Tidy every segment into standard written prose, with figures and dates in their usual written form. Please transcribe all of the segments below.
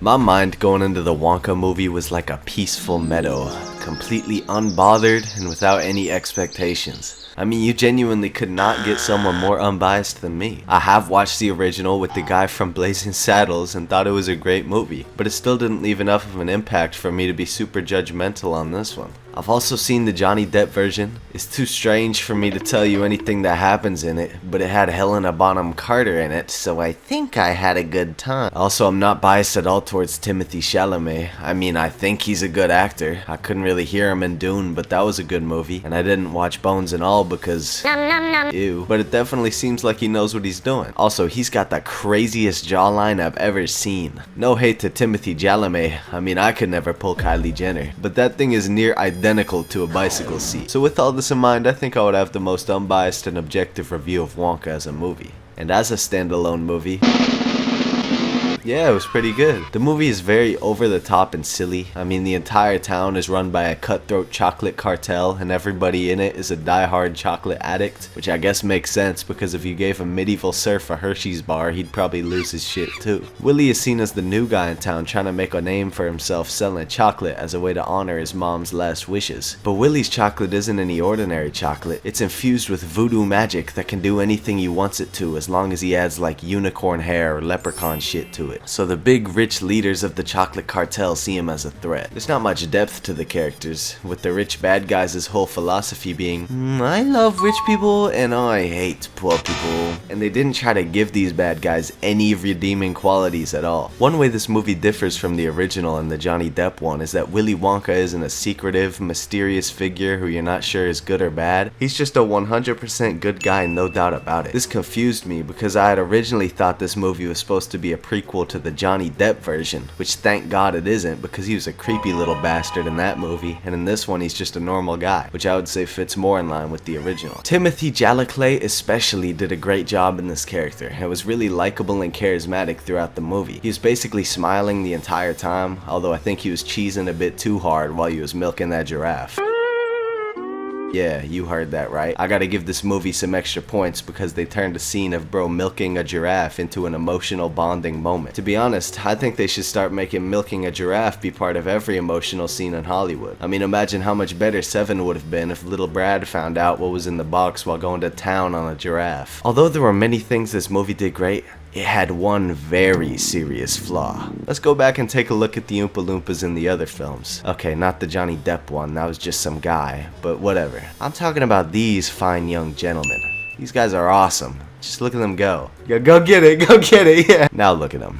My mind going into the Wonka movie was like a peaceful meadow, completely unbothered and without any expectations. I mean, you genuinely could not get someone more unbiased than me. I have watched the original with the guy from Blazing Saddles and thought it was a great movie, but it still didn't leave enough of an impact for me to be super judgmental on this one. I've also seen the Johnny Depp version. It's too strange for me to tell you anything that happens in it, but it had Helena Bonham Carter in it, so I think I had a good time. Also, I'm not biased at all towards Timothée Chalamet. I mean, I think he's a good actor. I couldn't really hear him in Dune, but that was a good movie, and I didn't watch Bones and All because... ew. But it definitely seems like he knows what he's doing. Also, he's got the craziest jawline I've ever seen. No hate to Timothée Chalamet. I mean, I could never pull Kylie Jenner, but that thing is near identical to a bicycle seat. So with all this in mind, I think I would have the most unbiased and objective review of Wonka as a movie. And as a standalone movie, yeah, it was pretty good. The movie is very over the top and silly. I mean, the entire town is run by a cutthroat chocolate cartel, and everybody in it is a die-hard chocolate addict, which I guess makes sense because if you gave a medieval serf a Hershey's bar, he'd probably lose his shit too. Willie is seen as the new guy in town trying to make a name for himself selling chocolate as a way to honor his mom's last wishes. But Willie's chocolate isn't any ordinary chocolate. It's infused with voodoo magic that can do anything he wants it to as long as he adds like unicorn hair or leprechaun shit to it. So the big rich leaders of the chocolate cartel see him as a threat. There's not much depth to the characters, with the rich bad guys' whole philosophy being, I love rich people and I hate poor people. And they didn't try to give these bad guys any redeeming qualities at all. One way this movie differs from the original and the Johnny Depp one is that Willy Wonka isn't a secretive, mysterious figure who you're not sure is good or bad. He's just a 100% good guy, no doubt about it. This confused me because I had originally thought this movie was supposed to be a prequel to the Johnny Depp version, which thank God it isn't because he was a creepy little bastard in that movie, and in this one he's just a normal guy, which I would say fits more in line with the original. Timothée Chalamet especially did a great job in this character and was really likable and charismatic throughout the movie. He was basically smiling the entire time, although I think he was cheesing a bit too hard while he was milking that giraffe. Yeah, you heard that right. I gotta give this movie some extra points because they turned a scene of bro milking a giraffe into an emotional bonding moment. To be honest, I think they should start making milking a giraffe be part of every emotional scene in Hollywood. I mean, imagine how much better Seven would have been if little Brad found out what was in the box while going to town on a giraffe. Although there were many things this movie did great, it had one very serious flaw. Let's go back and take a look at the Oompa Loompas in the other films. Okay, not the Johnny Depp one, that was just some guy, but whatever. I'm talking about these fine young gentlemen. These guys are awesome. Just look at them go. Go get it, yeah. Now look at them.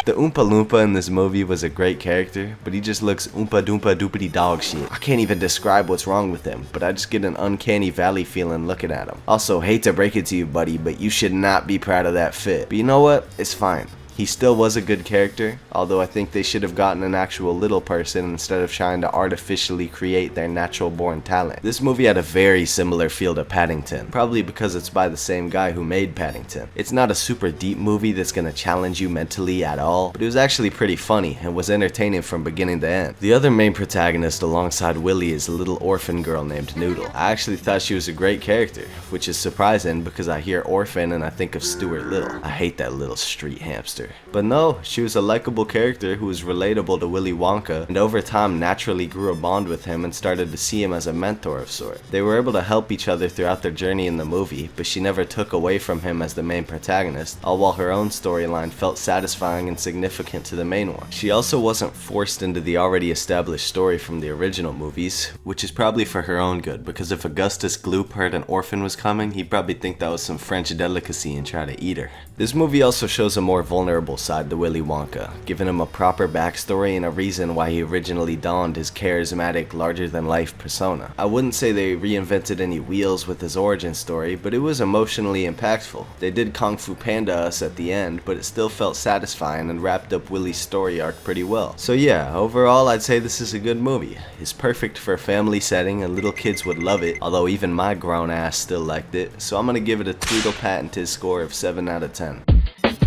The Oompa Loompa in this movie was a great character, but he just looks Oompa Doompa Doopity dog shit. I can't even describe what's wrong with him, but I just get an uncanny valley feeling looking at him. Also, hate to break it to you, buddy, but you should not be proud of that fit. But you know what? It's fine. He still was a good character, although I think they should have gotten an actual little person instead of trying to artificially create their natural born talent. This movie had a very similar feel to Paddington, probably because it's by the same guy who made Paddington. It's not a super deep movie that's gonna challenge you mentally at all, but it was actually pretty funny and was entertaining from beginning to end. The other main protagonist alongside Willie is a little orphan girl named Noodle. I actually thought she was a great character, which is surprising because I hear orphan and I think of Stuart Little. I hate that little street hamster. But no, she was a likable character who was relatable to Willy Wonka, and over time naturally grew a bond with him and started to see him as a mentor of sort. They were able to help each other throughout their journey in the movie, but she never took away from him as the main protagonist, all while her own storyline felt satisfying and significant to the main one. She also wasn't forced into the already established story from the original movies, which is probably for her own good, because if Augustus Gloop heard an orphan was coming, he'd probably think that was some French delicacy and try to eat her. This movie also shows a more vulnerable side to Willy Wonka, giving him a proper backstory and a reason why he originally donned his charismatic, larger-than-life persona. I wouldn't say they reinvented any wheels with his origin story, but it was emotionally impactful. They did Kung Fu Panda us at the end, but it still felt satisfying and wrapped up Willy's story arc pretty well. So yeah, overall I'd say this is a good movie. It's perfect for a family setting and little kids would love it, although even my grown ass still liked it, so I'm gonna give it a Tweedle patented score of 7 out of 10.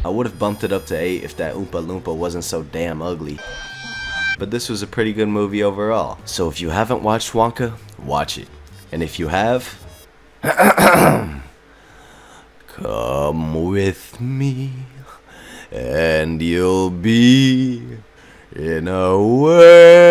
I would have bumped it up to 8 if that Oompa Loompa wasn't so damn ugly. But this was a pretty good movie overall. So if you haven't watched Wonka, watch it. And if you have, come with me and you'll be in a world